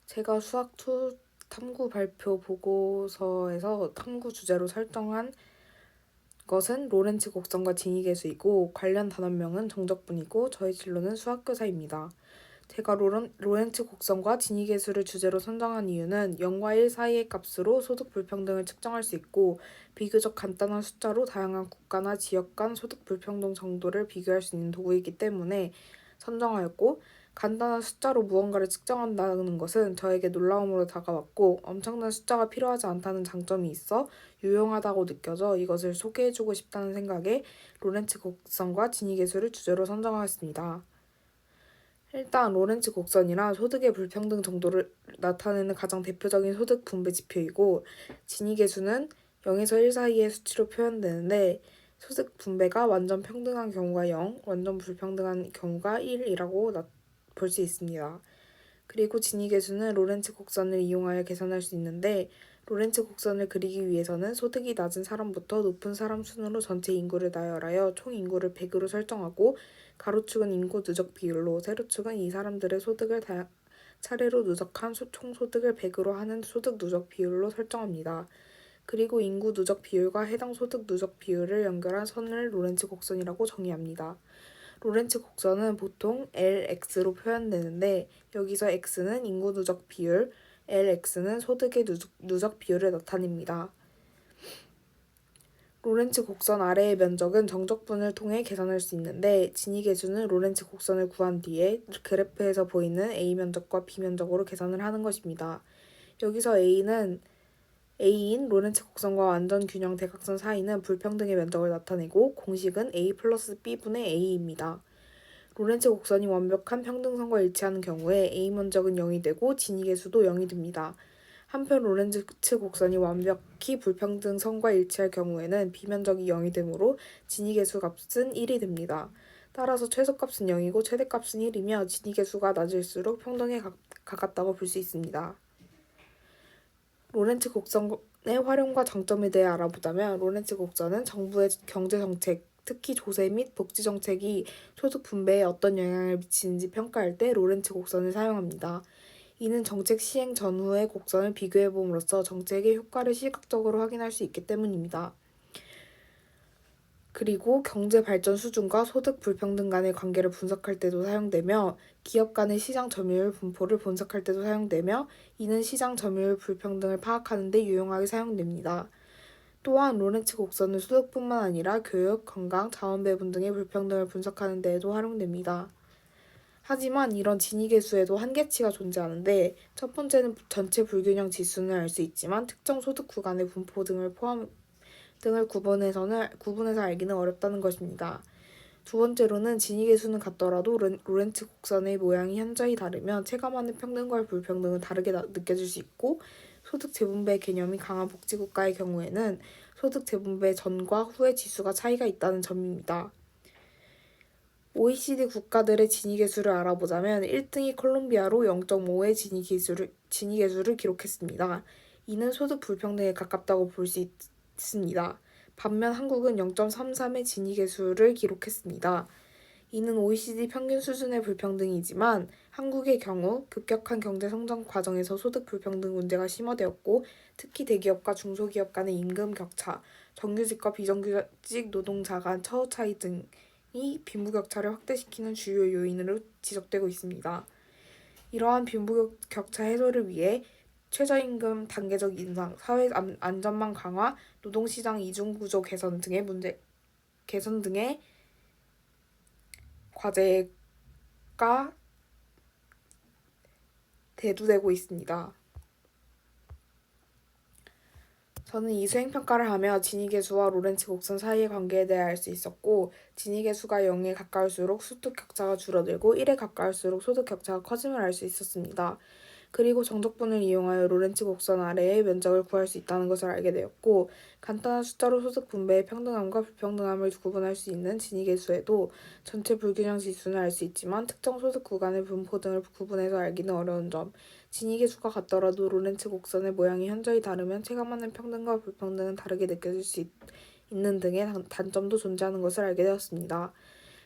제가 수학2 탐구 발표 보고서에서 탐구 주제로 설정한 것은 로렌츠 곡선과 진위계수이고 관련 단원명은 정적분이고 저의 진로는 수학교사입니다. 제가 로렌츠 곡선과 진위계수를 주제로 선정한 이유는 0과 1 사이의 값으로 소득 불평등을 측정할 수 있고 비교적 간단한 숫자로 다양한 국가나 지역 간 소득 불평등 정도를 비교할 수 있는 도구이기 때문에 선정하였고, 간단한 숫자로 무언가를 측정한다는 것은 저에게 놀라움으로 다가왔고 엄청난 숫자가 필요하지 않다는 장점이 있어 유용하다고 느껴져 이것을 소개해주고 싶다는 생각에 로렌츠 곡선과 진위계수를 주제로 선정하였습니다. 일단 로렌츠 곡선이란 소득의 불평등 정도를 나타내는 가장 대표적인 소득 분배 지표이고, 진위계수는 0에서 1 사이의 수치로 표현되는데 소득 분배가 완전 평등한 경우가 0, 완전 불평등한 경우가 1이라고 볼 수 있습니다. 그리고 진위계수는 로렌츠 곡선을 이용하여 계산할 수 있는데, 로렌츠 곡선을 그리기 위해서는 소득이 낮은 사람부터 높은 사람 순으로 전체 인구를 나열하여 총 인구를 100으로 설정하고, 가로축은 인구 누적 비율로, 세로축은 이 사람들의 소득을 차례로 누적한 총 소득을 100으로 하는 소득 누적 비율로 설정합니다. 그리고 인구 누적 비율과 해당 소득 누적 비율을 연결한 선을 로렌츠 곡선이라고 정의합니다. 로렌츠 곡선은 보통 LX로 표현되는데 여기서 X는 인구 누적 비율, LX는 소득의 누적 비율을 나타냅니다. 로렌츠 곡선 아래의 면적은 정적분을 통해 계산할 수 있는데, 진위계수는 로렌츠 곡선을 구한 뒤에 그래프에서 보이는 A 면적과 B 면적으로 계산을 하는 것입니다. 여기서 A인 로렌츠 곡선과 완전 균형 대각선 사이는 불평등의 면적을 나타내고, 공식은 A 플러스 B분의 A입니다. 로렌츠 곡선이 완벽한 평등선과 일치하는 경우에 A 면적은 0이 되고 진위계수도 0이 됩니다. 한편 로렌츠 곡선이 완벽히 불평등선과 일치할 경우에는 B 면적이 0이 되므로 진위계수 값은 1이 됩니다. 따라서 최소값은 0이고 최대값은 1이며 진위계수가 낮을수록 평등에 가깝다고 볼 수 있습니다. 로렌츠 곡선의 활용과 장점에 대해 알아보자면, 로렌츠 곡선은 정부의 경제정책, 특히 조세 및 복지 정책이 소득 분배에 어떤 영향을 미치는지 평가할 때 로렌츠 곡선을 사용합니다. 이는 정책 시행 전후의 곡선을 비교해봄으로써 정책의 효과를 시각적으로 확인할 수 있기 때문입니다. 그리고 경제 발전 수준과 소득 불평등 간의 관계를 분석할 때도 사용되며, 기업 간의 시장 점유율 분포를 분석할 때도 사용되며, 이는 시장 점유율 불평등을 파악하는 데 유용하게 사용됩니다. 또한 로렌츠 곡선은 소득뿐만 아니라 교육, 건강, 자원 배분 등의 불평등을 분석하는 데에도 활용됩니다. 하지만 이런 진위계수에도 한계치가 존재하는데, 첫 번째는 전체 불균형 지수는 알 수 있지만 특정 소득 구간의 분포 등을 구분해서 알기는 어렵다는 것입니다. 두 번째로는 진위계수는 같더라도 로렌츠 곡선의 모양이 현저히 다르면 체감하는 평등과 불평등은 다르게 느껴질 수 있고, 소득 재분배 개념이 강한 복지국가의 경우에는 소득 재분배 전과 후의 지수가 차이가 있다는 점입니다. OECD 국가들의 진위계수를 알아보자면 1등이 콜롬비아로 0.5의 진위계수를 기록했습니다. 이는 소득 불평등에 가깝다고 볼 수 있습니다. 반면 한국은 0.33의 진위계수를 기록했습니다. 이는 OECD 평균 수준의 불평등이지만 한국의 경우 급격한 경제 성장 과정에서 소득 불평등 문제가 심화되었고, 특히 대기업과 중소기업 간의 임금 격차, 정규직과 비정규직 노동자 간 처우 차이 등이 빈부격차를 확대시키는 주요 요인으로 지적되고 있습니다. 이러한 빈부격차 해소를 위해 최저임금 단계적 인상, 사회 안전망 강화, 노동시장 이중구조 개선 등의 과제가 대두되고 있습니다. 저는 이 수행평가를 하며 진위계수와 로렌츠 곡선 사이의 관계에 대해 알 수 있었고, 진위계수가 0에 가까울수록 소득 격차가 줄어들고 1에 가까울수록 소득 격차가 커짐을 알 수 있었습니다. 그리고 정적분을 이용하여 로렌츠 곡선 아래의 면적을 구할 수 있다는 것을 알게 되었고, 간단한 숫자로 소득 분배의 평등함과 불평등함을 구분할 수 있는 진위계수에도 전체 불균형 지수는 알 수 있지만 특정 소득 구간의 분포 등을 구분해서 알기는 어려운 점, 진위계수가 같더라도 로렌츠 곡선의 모양이 현저히 다르면 체감하는 평등과 불평등은 다르게 느껴질 수 있는 등의 단점도 존재하는 것을 알게 되었습니다.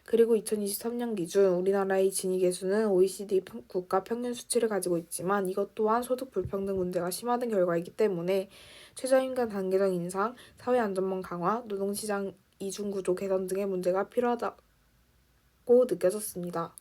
그리고 2023년 기준 우리나라의 진위계수는 OECD 국가 평균 수치를 가지고 있지만 이것 또한 소득 불평등 문제가 심화된 결과이기 때문에 최저임금 단계적 인상, 사회 안전망 강화, 노동시장 이중구조 개선 등의 문제가 필요하다고 느껴졌습니다.